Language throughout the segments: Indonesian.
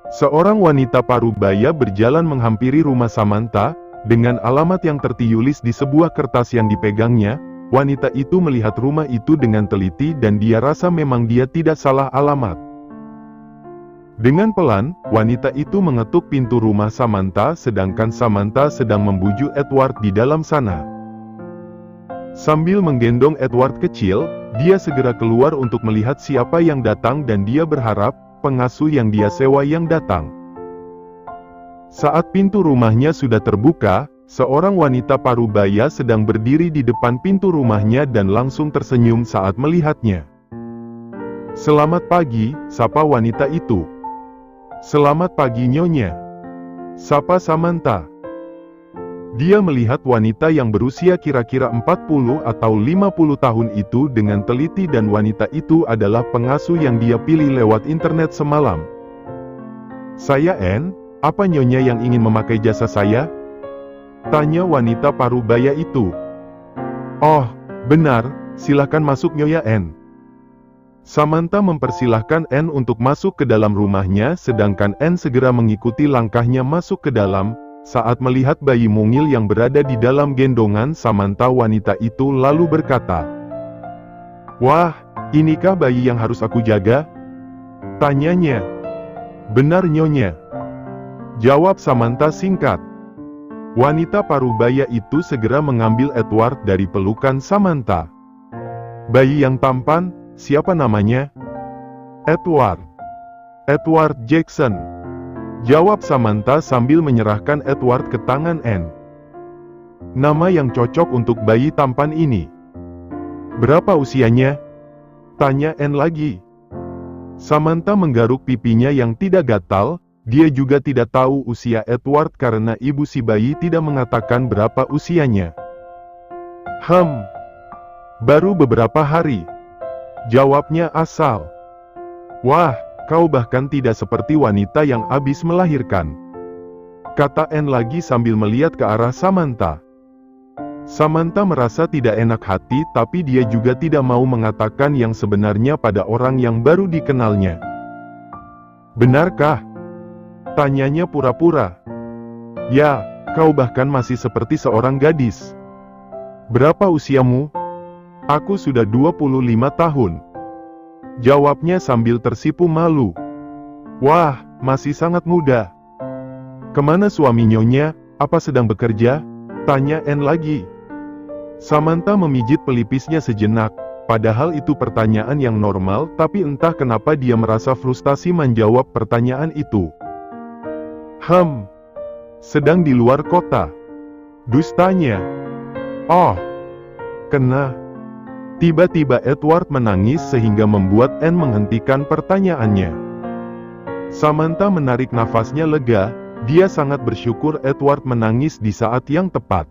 Seorang wanita parubaya berjalan menghampiri rumah Samantha, dengan alamat yang tertulis di sebuah kertas yang dipegangnya. Wanita itu melihat rumah itu dengan teliti dan dia rasa memang dia tidak salah alamat. Dengan pelan, wanita itu mengetuk pintu rumah Samantha sedangkan Samantha sedang membujuk Edward di dalam sana. Sambil menggendong Edward kecil, dia segera keluar untuk melihat siapa yang datang dan dia berharap pengasuh yang dia sewa yang datang. Saat pintu rumahnya sudah terbuka, seorang wanita parubaya sedang berdiri di depan pintu rumahnya dan langsung tersenyum saat melihatnya. "Selamat pagi," sapa wanita itu. "Selamat pagi Nyonya," sapa Samantha. Dia melihat wanita yang berusia kira-kira 40 atau 50 tahun itu dengan teliti dan wanita itu adalah pengasuh yang dia pilih lewat internet semalam. "Saya Anne, apa Nyonya yang ingin memakai jasa saya?" tanya wanita parubaya itu. "Oh, benar, silakan masuk Nyonya Anne." Samantha mempersilahkan Anne untuk masuk ke dalam rumahnya sedangkan Anne segera mengikuti langkahnya masuk ke dalam. Saat melihat bayi mungil yang berada di dalam gendongan Samantha, wanita itu lalu berkata, "Wah, inikah bayi yang harus aku jaga?" tanyanya. "Benar Nyonya," jawab Samantha singkat. Wanita parubaya itu segera mengambil Edward dari pelukan Samantha. "Bayi yang tampan, siapa namanya?" "Edward. Edward Jackson," jawab Samantha sambil menyerahkan Edward ke tangan Anne. "Nama yang cocok untuk bayi tampan ini." "Berapa usianya?" tanya Anne lagi. Samantha menggaruk pipinya yang tidak gatal. Dia juga tidak tahu usia Edward karena ibu si bayi tidak mengatakan berapa usianya. Baru beberapa hari," jawabnya asal. "Wah, kau bahkan tidak seperti wanita yang habis melahirkan," kata Anne lagi sambil melihat ke arah Samantha. Samantha merasa tidak enak hati tapi dia juga tidak mau mengatakan yang sebenarnya pada orang yang baru dikenalnya. "Benarkah?" tanyanya pura-pura. "Ya, kau bahkan masih seperti seorang gadis." "Berapa usiamu?" "Aku sudah 25 tahun," jawabnya sambil tersipu malu. "Wah, masih sangat muda. Kemana suami Nyonya, apa sedang bekerja?" tanya Anne lagi. Samantha memijit pelipisnya sejenak, padahal itu pertanyaan yang normal tapi entah kenapa dia merasa frustasi menjawab pertanyaan itu. Sedang di luar kota," dustanya. "Oh, kena." Tiba-tiba Edward menangis sehingga membuat Anne menghentikan pertanyaannya. Samantha menarik nafasnya lega, dia sangat bersyukur Edward menangis di saat yang tepat.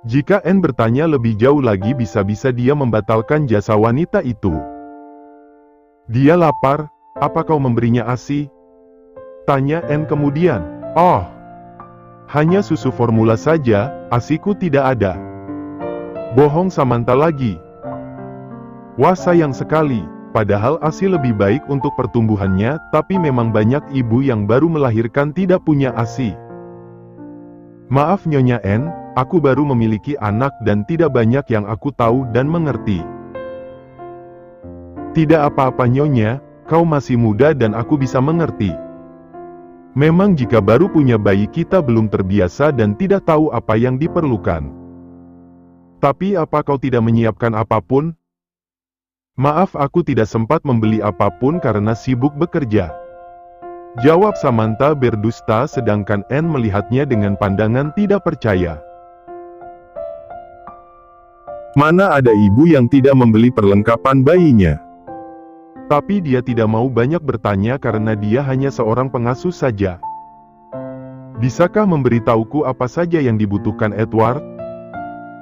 Jika Anne bertanya lebih jauh lagi bisa-bisa dia membatalkan jasa wanita itu. "Dia lapar, apa kau memberinya ASI?" tanya Anne kemudian. "Oh, hanya susu formula saja, ASIku tidak ada." Bohong Samantha lagi. "Wah sayang sekali, padahal ASI lebih baik untuk pertumbuhannya, tapi memang banyak ibu yang baru melahirkan tidak punya ASI." "Maaf Nyonya Anne, aku baru memiliki anak dan tidak banyak yang aku tahu dan mengerti." "Tidak apa-apa Nyonya, kau masih muda dan aku bisa mengerti. Memang jika baru punya bayi kita belum terbiasa dan tidak tahu apa yang diperlukan. Tapi apa kau tidak menyiapkan apapun?" "Maaf aku tidak sempat membeli apapun karena sibuk bekerja," jawab Samantha berdusta sedangkan Anne melihatnya dengan pandangan tidak percaya. Mana ada ibu yang tidak membeli perlengkapan bayinya? Tapi dia tidak mau banyak bertanya karena dia hanya seorang pengasuh saja. "Bisakah memberitahuku apa saja yang dibutuhkan Edward?"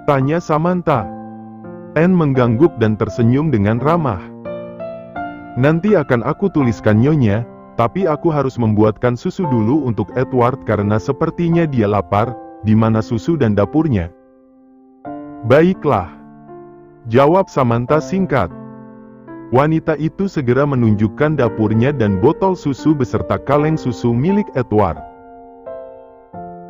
tanya Samantha. Anne mengangguk dan tersenyum dengan ramah. "Nanti akan aku tuliskan Nyonya, tapi aku harus membuatkan susu dulu untuk Edward karena sepertinya dia lapar. Di mana susu dan dapurnya?" "Baiklah," jawab Samantha singkat. Wanita itu segera menunjukkan dapurnya dan botol susu beserta kaleng susu milik Edward.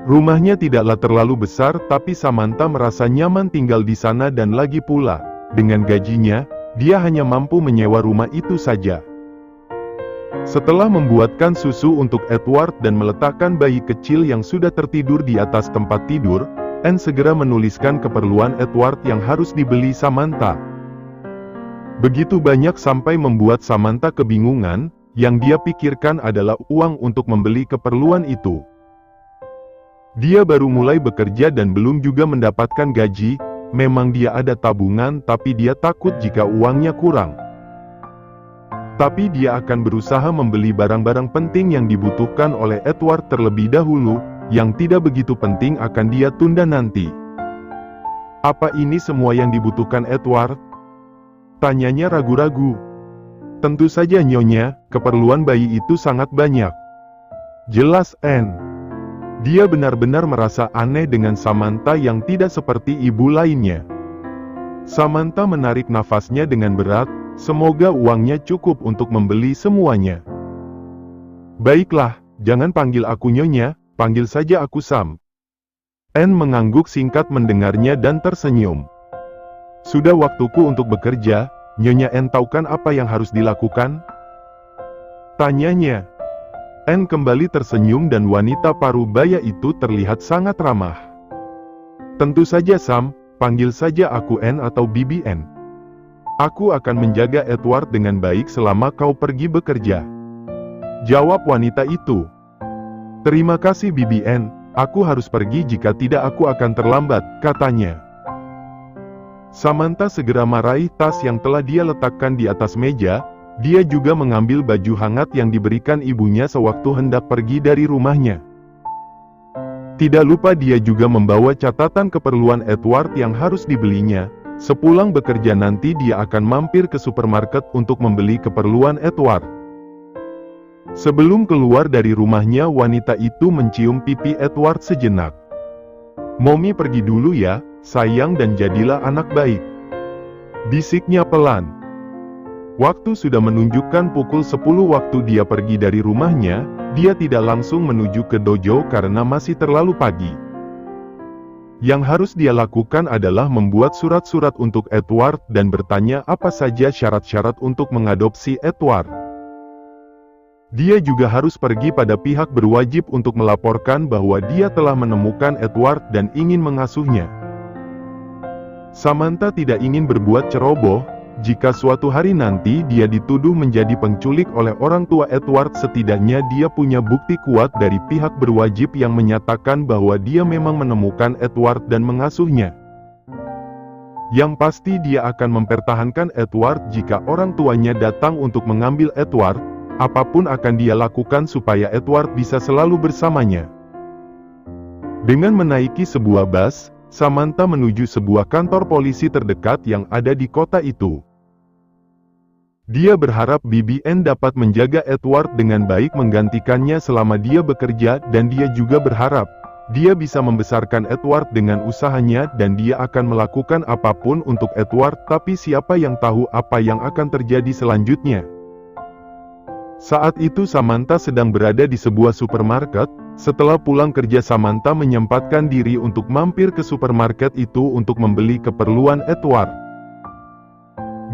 Rumahnya tidaklah terlalu besar, tapi Samantha merasa nyaman tinggal di sana dan lagi pula, dengan gajinya, dia hanya mampu menyewa rumah itu saja. Setelah membuatkan susu untuk Edward dan meletakkan bayi kecil yang sudah tertidur di atas tempat tidur, Anne segera menuliskan keperluan Edward yang harus dibeli Samantha. Begitu banyak sampai membuat Samantha kebingungan, yang dia pikirkan adalah uang untuk membeli keperluan itu. Dia baru mulai bekerja dan belum juga mendapatkan gaji, memang dia ada tabungan tapi dia takut jika uangnya kurang. Tapi dia akan berusaha membeli barang-barang penting yang dibutuhkan oleh Edward terlebih dahulu, yang tidak begitu penting akan dia tunda nanti. Apa ini semua yang dibutuhkan Edward? Tanyanya ragu-ragu. Tentu saja Nyonya, keperluan bayi itu sangat banyak. Jelas Anne. Dia benar-benar merasa aneh dengan Samantha yang tidak seperti ibu lainnya. Samantha menarik nafasnya dengan berat, semoga uangnya cukup untuk membeli semuanya. Baiklah, jangan panggil aku Nyonya, panggil saja aku Sam. Anne mengangguk singkat mendengarnya dan tersenyum. Sudah waktuku untuk bekerja, Nyonya Anne tahukan apa yang harus dilakukan? Tanyanya. Anne kembali tersenyum dan wanita parubaya itu terlihat sangat ramah. Tentu saja Sam, panggil saja aku Anne atau Bibi Anne. Aku akan menjaga Edward dengan baik selama kau pergi bekerja. Jawab wanita itu. Terima kasih Bibi Anne, aku harus pergi jika tidak aku akan terlambat, katanya. Samantha segera meraih tas yang telah dia letakkan di atas meja, dia juga mengambil baju hangat yang diberikan ibunya sewaktu hendak pergi dari rumahnya. Tidak lupa dia juga membawa catatan keperluan Edward yang harus dibelinya, sepulang bekerja nanti dia akan mampir ke supermarket untuk membeli keperluan Edward. Sebelum keluar dari rumahnya wanita itu mencium pipi Edward sejenak. Mommy pergi dulu ya, sayang dan jadilah anak baik. Bisiknya pelan. Waktu sudah menunjukkan pukul 10 waktu dia pergi dari rumahnya, dia tidak langsung menuju ke dojo karena masih terlalu pagi. Yang harus dia lakukan adalah membuat surat-surat untuk Edward dan bertanya apa saja syarat-syarat untuk mengadopsi Edward. Dia juga harus pergi pada pihak berwajib untuk melaporkan bahwa dia telah menemukan Edward dan ingin mengasuhnya. Samantha tidak ingin berbuat ceroboh, jika suatu hari nanti dia dituduh menjadi penculik oleh orang tua Edward, setidaknya dia punya bukti kuat dari pihak berwajib yang menyatakan bahwa dia memang menemukan Edward dan mengasuhnya. Yang pasti dia akan mempertahankan Edward jika orang tuanya datang untuk mengambil Edward. Apapun akan dia lakukan supaya Edward bisa selalu bersamanya. Dengan menaiki sebuah bus, Samantha menuju sebuah kantor polisi terdekat yang ada di kota itu. Dia berharap Bibi Anne dapat menjaga Edward dengan baik menggantikannya selama dia bekerja dan dia juga berharap dia bisa membesarkan Edward dengan usahanya dan dia akan melakukan apapun untuk Edward, tapi siapa yang tahu apa yang akan terjadi selanjutnya. Saat itu Samantha sedang berada di sebuah supermarket. Setelah pulang kerja Samantha menyempatkan diri untuk mampir ke supermarket itu untuk membeli keperluan Edward.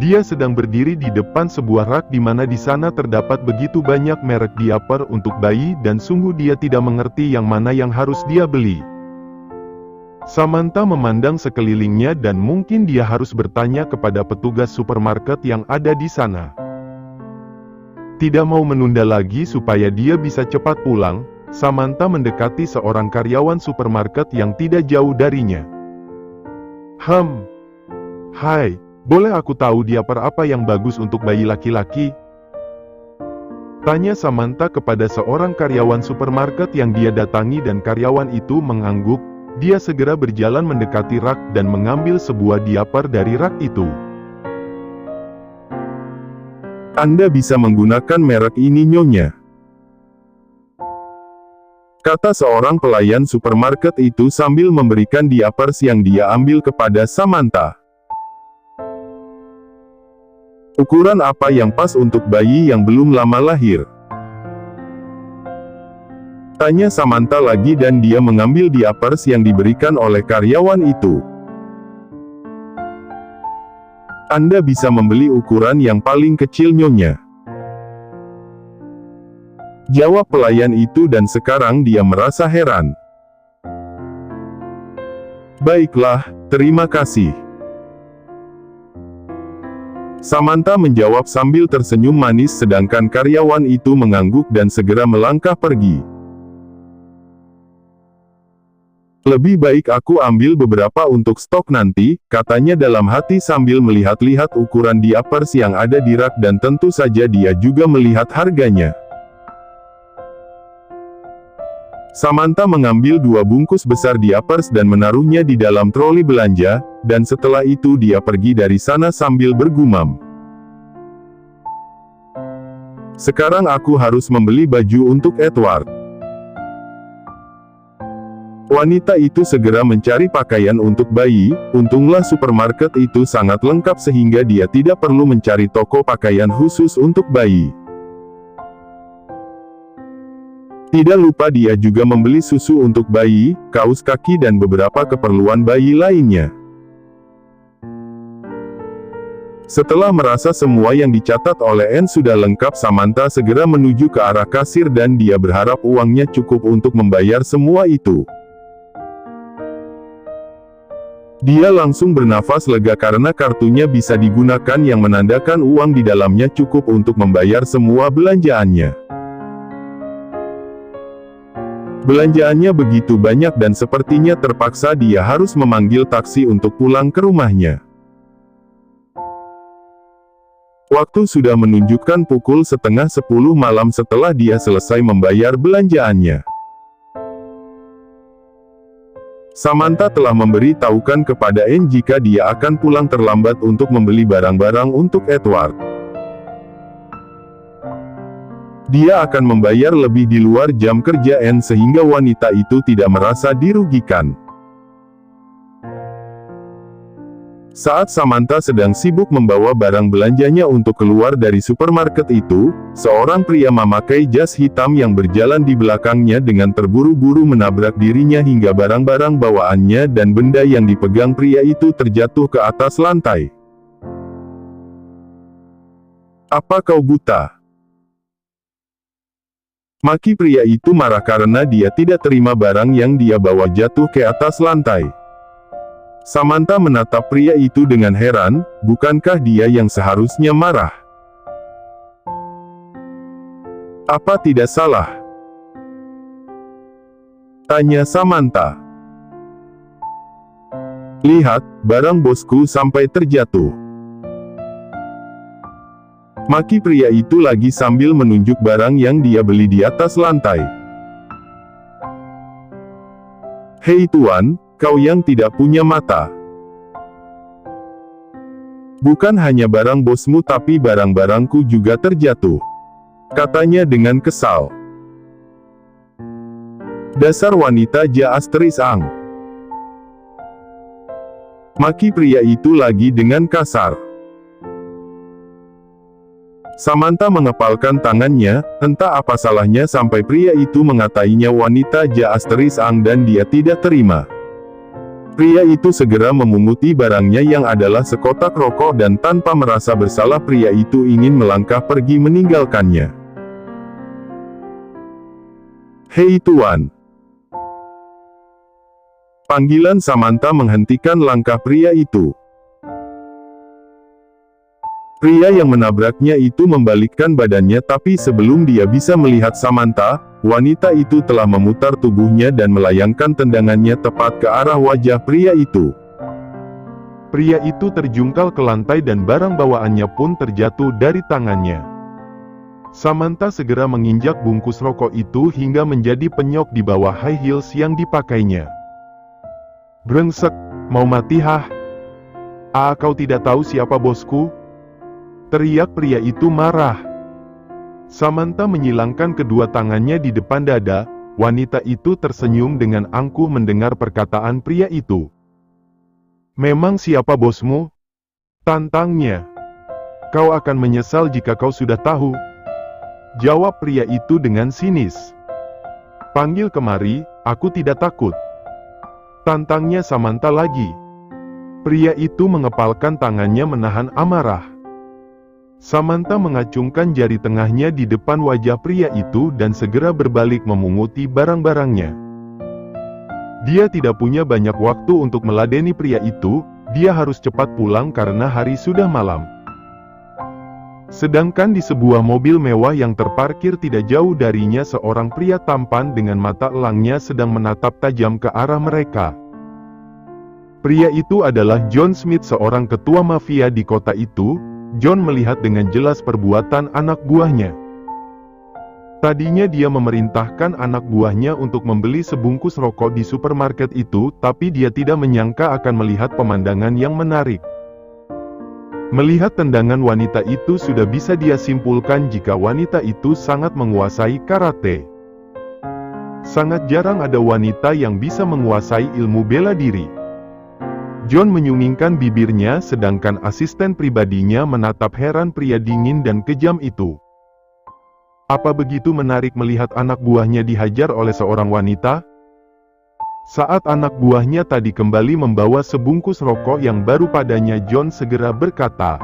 Dia sedang berdiri di depan sebuah rak di mana di sana terdapat begitu banyak merek diaper untuk bayi dan sungguh dia tidak mengerti yang mana yang harus dia beli. Samantha memandang sekelilingnya dan mungkin dia harus bertanya kepada petugas supermarket yang ada di sana. Tidak mau menunda lagi supaya dia bisa cepat pulang, Samantha mendekati seorang karyawan supermarket yang tidak jauh darinya. Hai, boleh aku tahu diaper apa yang bagus untuk bayi laki-laki? Tanya Samantha kepada seorang karyawan supermarket yang dia datangi dan karyawan itu mengangguk. Dia segera berjalan mendekati rak dan mengambil sebuah diaper dari rak itu. Anda bisa menggunakan merek ini Nyonya, kata seorang pelayan supermarket itu sambil memberikan diapers yang dia ambil kepada Samantha. Ukuran apa yang pas untuk bayi yang belum lama lahir? Tanya Samantha lagi dan dia mengambil diapers yang diberikan oleh karyawan itu. Anda bisa membeli ukuran yang paling kecil, Nyonya. Jawab pelayan itu dan sekarang dia merasa heran. Baiklah, terima kasih. Samantha menjawab sambil tersenyum manis sedangkan karyawan itu mengangguk dan segera melangkah pergi. Lebih baik aku ambil beberapa untuk stok nanti, katanya dalam hati sambil melihat-lihat ukuran diapers yang ada di rak dan tentu saja dia juga melihat harganya. Samantha mengambil 2 bungkus besar diapers dan menaruhnya di dalam troli belanja, dan setelah itu dia pergi dari sana sambil bergumam. Sekarang aku harus membeli baju untuk Edward. Wanita itu segera mencari pakaian untuk bayi, untunglah supermarket itu sangat lengkap sehingga dia tidak perlu mencari toko pakaian khusus untuk bayi. Tidak lupa dia juga membeli susu untuk bayi, kaos kaki dan beberapa keperluan bayi lainnya. Setelah merasa semua yang dicatat oleh Anne sudah lengkap, Samantha segera menuju ke arah kasir dan dia berharap uangnya cukup untuk membayar semua itu. Dia langsung bernafas lega karena kartunya bisa digunakan yang menandakan uang di dalamnya cukup untuk membayar semua belanjaannya. Belanjaannya begitu banyak dan sepertinya terpaksa dia harus memanggil taksi untuk pulang ke rumahnya. Waktu sudah menunjukkan pukul 9:30 malam setelah dia selesai membayar belanjaannya. Samantha telah memberitahukan kepada Anne jika dia akan pulang terlambat untuk membeli barang-barang untuk Edward. Dia akan membayar lebih di luar jam kerja Anne sehingga wanita itu tidak merasa dirugikan. Saat Samantha sedang sibuk membawa barang belanjanya untuk keluar dari supermarket itu, seorang pria memakai jas hitam yang berjalan di belakangnya dengan terburu-buru menabrak dirinya hingga barang-barang bawaannya dan benda yang dipegang pria itu terjatuh ke atas lantai. "Apa kau buta?" Maki pria itu marah karena dia tidak terima barang yang dia bawa jatuh ke atas lantai. Samantha menatap pria itu dengan heran, bukankah dia yang seharusnya marah? "Apa tidak salah?" tanya Samantha. "Lihat, barang bosku sampai terjatuh." Maki pria itu lagi sambil menunjuk barang yang dia beli di atas lantai. "Hei tuan, kau yang tidak punya mata. Bukan hanya barang bosmu tapi barang-barangku juga terjatuh," katanya dengan kesal. "Dasar wanita Jaastrisang," maki pria itu lagi dengan kasar. Samantha mengepalkan tangannya, entah apa salahnya sampai pria itu mengatainya wanita Jaastrisang dan dia tidak terima. Pria itu segera memunguti barangnya yang adalah sekotak rokok dan tanpa merasa bersalah pria itu ingin melangkah pergi meninggalkannya. "Hei tuan!" Panggilan Samantha menghentikan langkah pria itu. Pria yang menabraknya itu membalikkan badannya tapi sebelum dia bisa melihat Samantha, wanita itu telah memutar tubuhnya dan melayangkan tendangannya tepat ke arah wajah pria itu. Pria itu terjungkal ke lantai dan barang bawaannya pun terjatuh dari tangannya. Samantha segera menginjak bungkus rokok itu hingga menjadi penyok di bawah high heels yang dipakainya. "Brengsek, mau mati hah? Kau tidak tahu siapa bosku?" teriak pria itu marah. Samantha menyilangkan kedua tangannya di depan dada, wanita itu tersenyum dengan angkuh mendengar perkataan pria itu. "Memang siapa bosmu?" tantangnya. Kau akan menyesal jika kau sudah tahu, jawab pria itu dengan sinis. Panggil kemari, aku tidak takut, tantangnya Samantha lagi. Pria itu mengepalkan tangannya menahan amarah. Samantha mengacungkan jari tengahnya di depan wajah pria itu dan segera berbalik memunguti barang-barangnya. Dia tidak punya banyak waktu untuk meladeni pria itu, dia harus cepat pulang karena hari sudah malam. Sedangkan di sebuah mobil mewah yang terparkir tidak jauh darinya seorang pria tampan dengan mata elangnya sedang menatap tajam ke arah mereka. Pria itu adalah John Smith, seorang ketua mafia di kota itu. John melihat dengan jelas perbuatan anak buahnya. Tadinya dia memerintahkan anak buahnya untuk membeli sebungkus rokok di supermarket itu, tapi dia tidak menyangka akan melihat pemandangan yang menarik. Melihat tendangan wanita itu sudah bisa dia simpulkan jika wanita itu sangat menguasai karate. Sangat jarang ada wanita yang bisa menguasai ilmu bela diri. John menyunggingkan bibirnya sedangkan asisten pribadinya menatap heran pria dingin dan kejam itu. Apa begitu menarik melihat anak buahnya dihajar oleh seorang wanita? Saat anak buahnya tadi kembali membawa sebungkus rokok yang baru padanya, John segera berkata,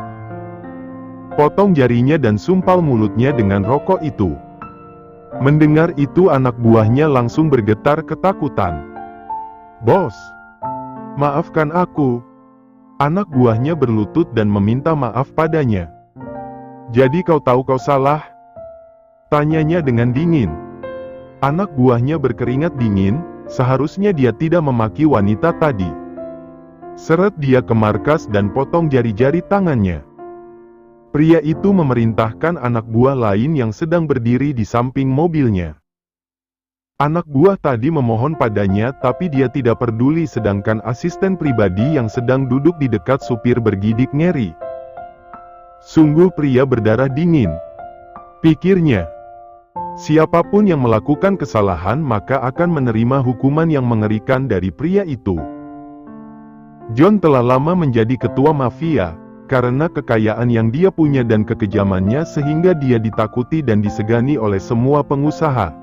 "Potong jarinya dan sumpal mulutnya dengan rokok itu." Mendengar itu anak buahnya langsung bergetar ketakutan. "Bos, maafkan aku." Anak buahnya berlutut dan meminta maaf padanya. "Jadi kau tahu kau salah?" tanyanya dengan dingin. Anak buahnya berkeringat dingin. Seharusnya dia tidak memaki wanita tadi. Seret dia ke markas dan potong jari-jari tangannya. Pria itu memerintahkan anak buah lain yang sedang berdiri di samping mobilnya. Anak buah tadi memohon padanya tapi dia tidak peduli, sedangkan asisten pribadi yang sedang duduk di dekat supir bergidik ngeri. Sungguh pria berdarah dingin, pikirnya. Siapapun yang melakukan kesalahan maka akan menerima hukuman yang mengerikan dari pria itu. John telah lama menjadi ketua mafia, karena kekayaan yang dia punya dan kekejamannya sehingga dia ditakuti dan disegani oleh semua pengusaha.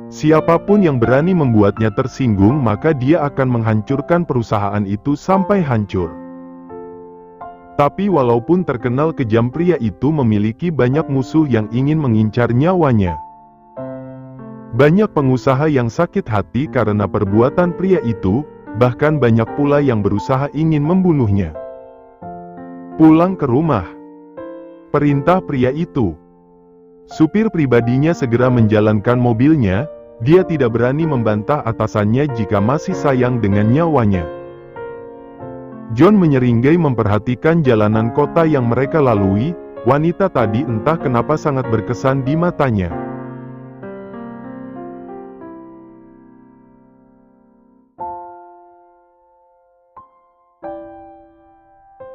Siapapun yang berani membuatnya tersinggung maka dia akan menghancurkan perusahaan itu sampai hancur. Tapi walaupun terkenal kejam, pria itu memiliki banyak musuh yang ingin mengincar nyawanya. Banyak pengusaha yang sakit hati karena perbuatan pria itu, bahkan banyak pula yang berusaha ingin membunuhnya. Pulang ke rumah, perintah pria itu. Supir pribadinya segera menjalankan mobilnya, dia tidak berani membantah atasannya jika masih sayang dengan nyawanya. John menyeringai memperhatikan jalanan kota yang mereka lalui. Wanita tadi entah kenapa sangat berkesan di matanya.